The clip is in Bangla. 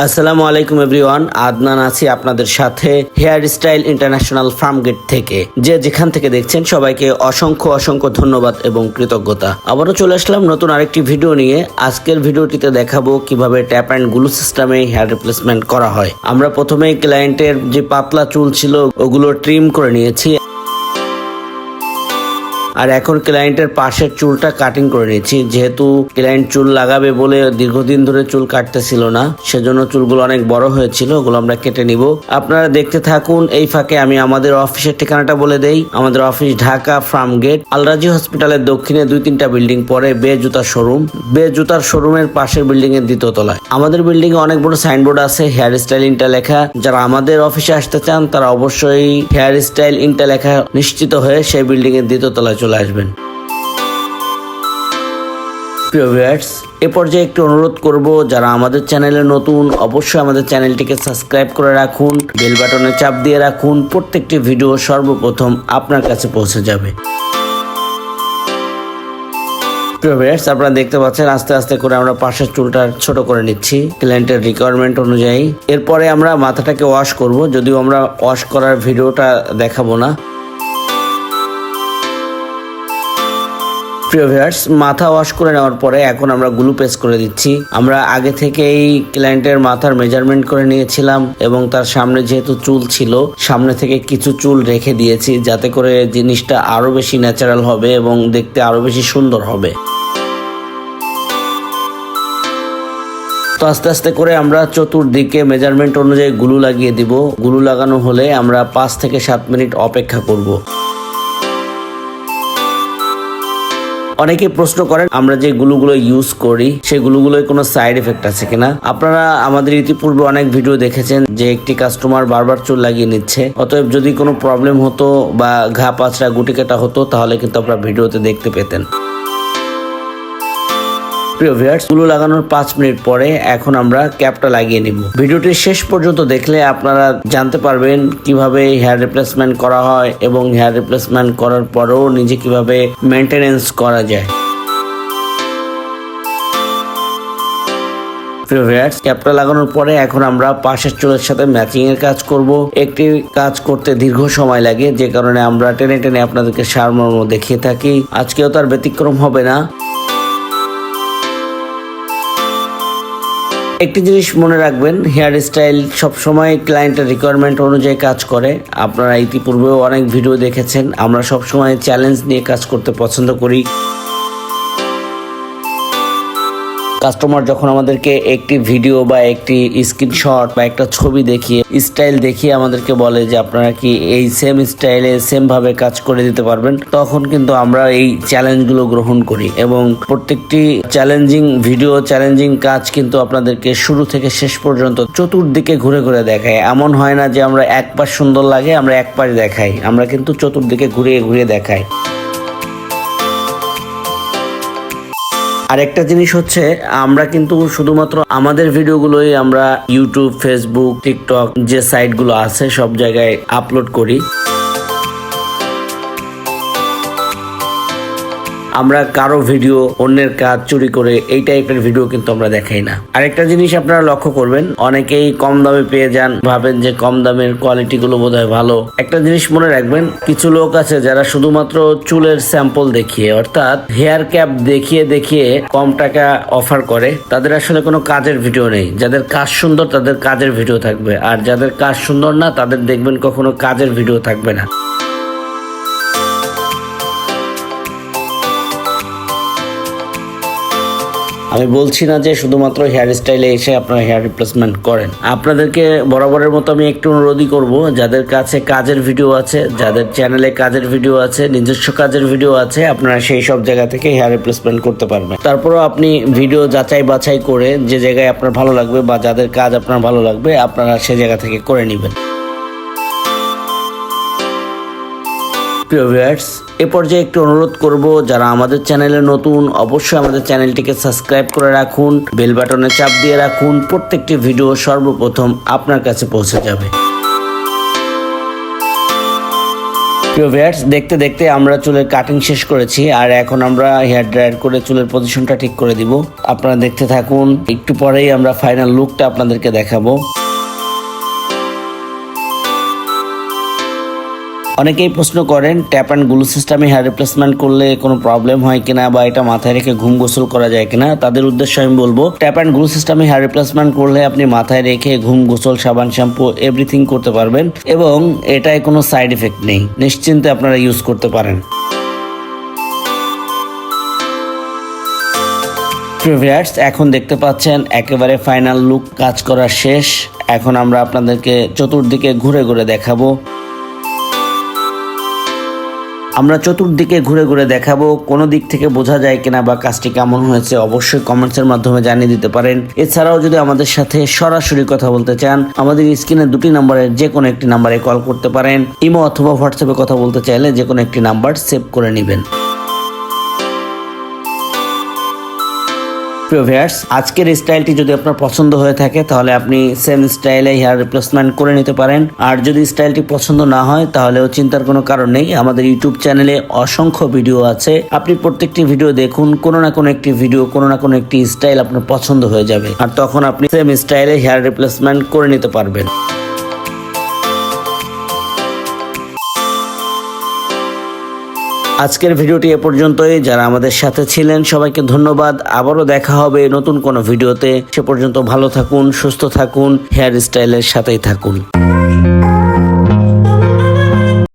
আসসালামু আলাইকুম এভরিওয়ান, আদনান আছি আপনাদের সাথে hair style international Farm Gate থেকে। যে যেখান থেকে দেখছেন সবাইকে অসংখ্য অসংখ্য ধন্যবাদ এবং কৃতজ্ঞতা। আবারও চলে আসলাম নতুন আরেকটি ভিডিও নিয়ে। আজকের ভিডিওটিতে দেখাবো কিভাবে ট্যাপ অ্যান্ড গ্লু সিস্টেমে হেয়ার রিপ্লেসমেন্ট করা হয়। আমরা প্রথমেই ক্লায়েন্টের যে পাতলা চুল ছিল ওগুলো ট্রিম করে নিয়েছি, আর এখন ক্লায়েন্টের পাশের চুলটা কাটিং করে নিয়েছি। যেহেতু ক্লায়েন্ট চুল লাগাবে বলে দীর্ঘদিন ধরে চুল কাটতেছিল না, সেজন্য চুলগুলো অনেক বড় হয়েছিল, ওগুলো আমরা কেটে নিব। আপনারা দেখতে থাকুন। এই ফাঁকে আমি আমাদের অফিসের ঠিকানাটা বলে দেই। আমাদের অফিস ঢাকা ফার্ম গেট, আলরাজি হসপিটালের দক্ষিণে 2-3টা বিল্ডিং পরে বে জুতার শোরুম। বে জুতার শোরুমের পাশের বিল্ডিং এর দ্বিতীয় তলায়। আমাদের বিল্ডিং এ অনেক বড় সাইনবোর্ড আছে হেয়ার স্টাইল ইন্টা লেখা। যারা আমাদের অফিসে আসতে চান তারা অবশ্যই হেয়ার স্টাইল ইন্টা লেখা নিশ্চিত হয়ে সেই বিল্ডিং এর দ্বিতীয় তলায় চলে আসবেন। প্রিয় ভিউয়ার্স, এ পর্যায়ে একটু অনুরোধ করব, যারা আমাদের চ্যানেলে নতুন অবশ্যই আমাদের চ্যানেলটিকে সাবস্ক্রাইব করে রাখুন, বেল বাটনে চাপ দিয়ে রাখুন। প্রত্যেকটি ভিডিও সর্বপ্রথম আপনার কাছে পৌঁছে যাবে। প্রিয় ভিউয়ার্স, আপনারা দেখতে পাচ্ছেন আস্তে আস্তে করে আমরা পাশের চুলটা ছোট করে নিচ্ছি ক্লায়েন্টের রিকোয়ারমেন্ট অনুযায়ী। এরপরে আমরা মাথাটাকে ওয়াশ করব, যদিও আমরা ওয়াশ করার ভিডিওটা দেখাবো না। প্রিয় ভিউয়ার্স, মাথা ওয়াশ করে নেওয়ার পরে এখন আমরা গ্লু পেস্ট করে দিচ্ছি। আমরা আগে থেকেই ক্লায়েন্টের মাথার মেজারমেন্ট করে নিয়েছিলাম এবং তার সামনে যেহেতু চুল ছিল, সামনে থেকে কিছু চুল রেখে দিয়েছি, যাতে করে জিনিসটা আরো বেশি ন্যাচারাল হবে এবং দেখতে আরো বেশি সুন্দর হবে। তো আস্তে আস্তে করে আমরা চতুর্দিকে মেজারমেন্ট অনুযায়ী গ্লু লাগিয়ে দিব। গ্লু লাগানো হলে আমরা 5 থেকে 7 মিনিট অপেক্ষা করব। অনেকে প্রশ্ন করেন আমরা যে গ্লুগুলো ইউজ করি সেই গ্লুগুলোর কোনো সাইড এফেক্ট আছে কিনা। আপনারা আমাদের ইতিপূর্বে অনেক ভিডিও দেখেছেন যে একটি কাস্টমার বারবার চুল লাগিয়ে নিচ্ছে। অতএব যদি কোনো প্রবলেম হতো বা ঘা পাচড়া গুটি কাটা হতো তাহলে কিন্তু আপনারা ভিডিওতে দেখতে পেতেন। প্রিয় ভিউয়ার্স, গ্লু লাগানোর 5 মিনিট পরে এখন আমরা ক্যাপটা লাগিয়ে নিব। ভিডিওটি শেষ পর্যন্ত দেখলে আপনারা জানতে পারবেন কিভাবে হেয়ার রিপ্লেসমেন্ট করা হয় এবং হেয়ার রিপ্লেসমেন্ট করার পরেও নিজে কিভাবে মেনটেনেন্স করা যায়। প্রিয় ভিউয়ার্স, ক্যাপটা লাগানোর পরে এখন আমরা পাশের চুলের সাথে ম্যাচিং এর কাজ করব। একটি কাজ করতে দীর্ঘ সময় লাগে, যে কারণে আমরা টেনে টেনে আপনাদেরকে সারমর্ম দেখিয়ে থাকি। আজকেও তার ব্যতিক্রম হবে না। একটি জিনিস মনে রাখবেন, হেয়ার স্টাইল সবসময় ক্লায়েন্টের রিকোয়ারমেন্ট অনুযায়ী কাজ করে। আপনারা ইতিপূর্বেও অনেক ভিডিও দেখেছেন, আমরা সবসময় চ্যালেঞ্জ নিয়ে কাজ করতে পছন্দ করি। কাস্টমার যখন আমাদেরকে একটি ভিডিও বা একটি স্ক্রিনশট বা একটা ছবি দেখিয়ে স্টাইল দেখিয়ে আমাদেরকে বলে যে আপনারা কি এই সেম স্টাইলে সেম ভাবে কাজ করে দিতে পারবেন, তখন কিন্তু আমরা এই চ্যালেঞ্জগুলো গ্রহণ করি এবং প্রত্যেকটি চ্যালেঞ্জিং ভিডিও চ্যালেঞ্জিং কাজ কিন্তু আপনাদেরকে শুরু থেকে শেষ পর্যন্ত চতুর্দিকে ঘুরে ঘুরে দেখাই। এমন হয় না যে আমরা এক পাশ সুন্দর লাগে আমরা এক পাশ দেখাই, আমরা কিন্তু চতুর্দিকে ঘুরিয়ে ঘুরিয়ে দেখাই। আরেকটা জিনিস হচ্ছে, আমরা কিন্তু শুধুমাত্র আমাদের ভিডিওগুলোই আমরা ইউটিউব, ফেসবুক, টিকটক যে সাইটগুলো আছে সব জায়গায় আপলোড করি। আমরা কারো ভিডিও অন্যের কাজ চুরি করে এই টাইপের ভিডিও কিন্তু আমরা দেখাই না। আরেকটা জিনিস আপনারা লক্ষ্য করবেন, অনেকেই কম দামে পেয়ে যান, ভাবেন যে কম দামের কোয়ালিটি গুলো বোধহয় ভালো। একটা জিনিস মনে রাখবেন, কিছু লোক আছে যারা শুধুমাত্র চুলের স্যাম্পল দেখিয়ে অর্থাৎ হেয়ার ক্যাপ দেখিয়ে দেখিয়ে কম টাকা অফার করে। তাদের আসলে কোনো কাজের ভিডিও নেই। যাদের কাজ সুন্দর তাদের কাজের ভিডিও থাকবে, আর যাদের কাজ সুন্দর না তাদের দেখবেন কখনো কাজের ভিডিও থাকবে না। আমি বলছি না যে শুধুমাত্র হেয়ার স্টাইলে এসে আপনারা হেয়ার রিপ্লেসমেন্ট করেন। আপনাদেরকে বরাবরের মতো আমি একটু অনুরোধই করব, যাদের কাছে কাজের ভিডিও আছে, যাদের চ্যানেলে কাজের ভিডিও আছে, নিজস্ব কাজের ভিডিও আছে, আপনারা সেই সব জায়গা থেকে হেয়ার রিপ্লেসমেন্ট করতে পারবেন। তারপরও আপনি ভিডিও যাচাই বাছাই করে যে জায়গায় আপনার ভালো লাগবে বা যাদের কাজ আপনার ভালো লাগবে আপনারা সেই জায়গা থেকে করে নেবেন। প্রিয় ভিউয়ার্স, এ পর্যায়ে একটু অনুরোধ করব, যারা আমাদের চ্যানেলে নতুন অবশ্যই আমাদের চ্যানেলটিকে সাবস্ক্রাইব করে রাখুন, বেল বাটনে চাপ দিয়ে রাখুন। প্রত্যেকটি ভিডিও সর্বপ্রথম আপনার কাছে পৌঁছে যাবে। প্রিয় ভিউয়ার্স, দেখতে দেখতে আমরা চুলের কাটিং শেষ করেছি, আর এখন আমরা হেয়ার ড্রায়ার করে চুলের পজিশনটা ঠিক করে দিব। আপনারা দেখতে থাকুন, একটু পরেই আমরা ফাইনাল লুকটা আপনাদেরকে দেখাবো। অনেকেই প্রশ্ন করেন ট্যাপ অ্যান্ড গ্লু সিস্টেমে হেয়ার রিপ্লেসমেন্ট করলে কোনো প্রবলেম হয় কিনা বা এটা মাথায় রেখে ঘুম গোসল করা যায় কিনা। তাদের উদ্দেশ্যে আমি বলবো, ট্যাপ অ্যান্ড গ্লু সিস্টেমে হেয়ার রিপ্লেসমেন্ট করলে আপনি মাথায় রেখে ঘুম গোসল, সাবান, শ্যাম্পু এভরিথিং করতে পারবেন এবং এটায় কোনো সাইড এফেক্ট নেই। নিশ্চিন্তে আপনারা ইউজ করতে পারেন। ভিউয়ার্স, এখন দেখতে পাচ্ছেন একেবারে ফাইনাল লুক কাজ করা শেষ। এখন আমরা আপনাদেরকে চতুর্দিকে ঘুরে ঘুরে দেখাবো। আমরা চতুর্দিকে ঘুরে ঘুরে দেখাবো, কোনো দিক থেকে বোঝা যায় কিনা বা কাজটি কেমন হয়েছে অবশ্যই কমেন্টসের মাধ্যমে জানিয়ে দিতে পারেন। এছাড়াও যদি আমাদের সাথে সরাসরি কথা বলতে চান, আমাদের স্ক্রিনে দুটি নাম্বারের যে কোনো একটি নাম্বারে কল করতে পারেন। ইমো অথবা হোয়াটসঅ্যাপে কথা বলতে চাইলে যে কোনো একটি নাম্বার সেভ করে নেবেন। প্রিয় ভিউয়ার্স, আজকের স্টাইলটি যদি আপনার পছন্দ হয়ে থাকে তাহলে আপনি সেম স্টাইলে হেয়ার রিপ্লেসমেন্ট করে নিতে পারেন। আর যদি স্টাইলটি পছন্দ না হয় তাহলেও চিন্তার কোনো কারণ নেই, আমাদের ইউটিউব চ্যানেলে অসংখ্য ভিডিও আছে। আপনি প্রত্যেকটি ভিডিও দেখুন, কোনো না কোনো একটি ভিডিও, কোনো না কোনো একটি স্টাইল আপনার পছন্দ হয়ে যাবে, আর তখন আপনি সেম স্টাইলে হেয়ার রিপ্লেসমেন্ট করে নিতে পারবেন। আজকের ভিডিওটি এ পর্যন্তই। যারা আমাদের সাথে ছিলেন সবাইকে ধন্যবাদ। আবারও দেখা হবে নতুন কোনো ভিডিওতে। সে পর্যন্ত ভালো থাকুন, সুস্থ থাকুন, হেয়ার স্টাইলের সাথেই থাকুন।